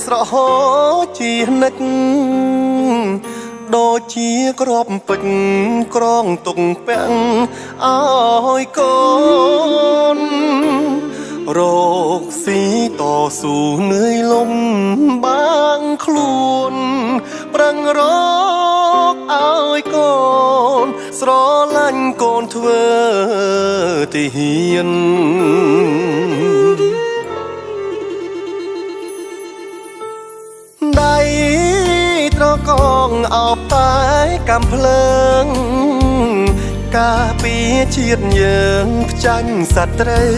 ស្រហោជានិចដូចជាក្របពេជ្រក្រងទុកពាំងឲ្យកូនរកស៊ីតស៊ូនឿយលំបាងខ្លួនប្រឹងរកឲ្យកូនស្រឡាញ់កូនធ្វើទីហ៊ានដៃត្រកងអោបតែកំភ្លើងការពារជាតិយើងផ្ចាញ់សត្រូវ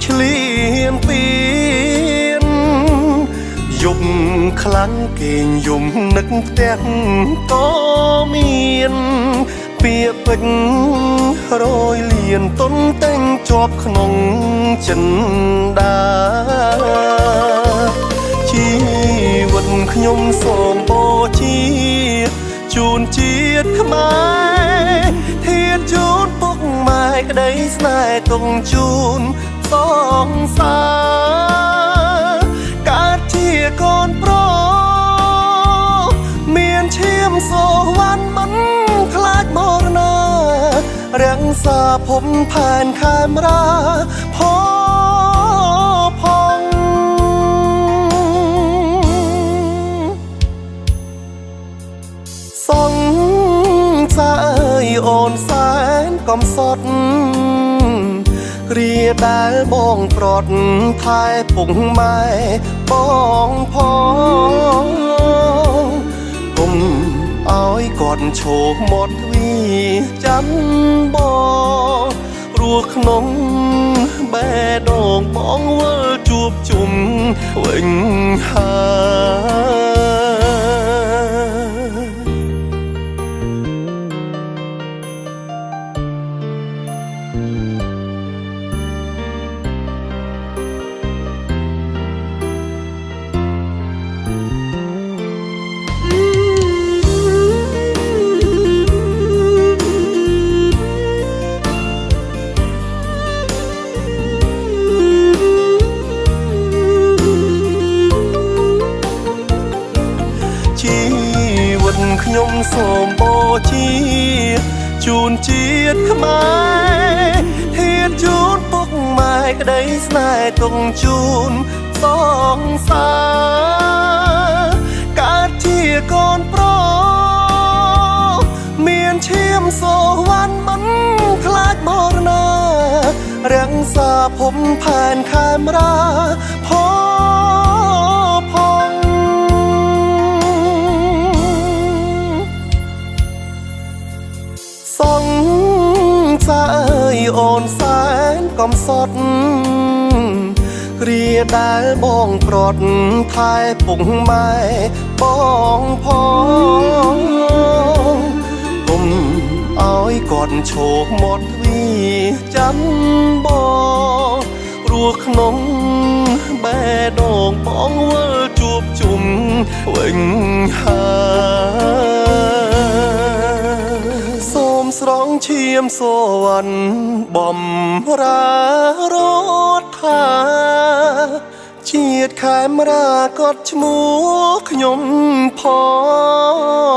ឆ្លៀនពៀនយប់ខ្លាំងគេងយំនឹកផ្ទះក៏មានពាក្យពេចន៍រយលៀនទុនតែងជាប់ក្នុងចិនដាជីវិតខ្ញុំសូមបូជាជូនជាតិខ្មែរធានជូនពុកម៉ែក្តីស្នេហ៍ទុំជូនសងសារកើតជាកូនប្រុសមានឈាមសូវ័នមិនខ្លាចមរណារាំងសាភពផែនខេមរាផងសងសាអើយអូនសែនកំសត់គ្រាដែលបងប្រត់ថែពុកម៉ែបងផងគុំឲ្យគាត់ឈោមាត់ទ្វីចាំបងព្រោះក្នុងបេះដូងបងវិលជួបជុំវិញខ្ញុំសូមបូជាជូនជាតិខ្មែរធានជូនពុកម៉ែក្តីស្នេហ៍ទុំជូនសងសារកើតជាកូនប្រុសមានឈាមសូវ័នមិនខ្លាចមរណារាំងសាភពផែនខេមរាផងសងសាអើយអូនសែនកំសត់គ្រាដែលបងប្រត់ថែពុកម៉ែបងផងគុំឲ្យគាត់ឈោមាត់ទ្វីចាំបងព្រោះក្នុងបេះដូងបងវិលជួបជុំវិញស្រងឈាមសវណ្ណបំរារត់ថាជាតិខេមរាក៏ឈ្មោះខ្ញុំផង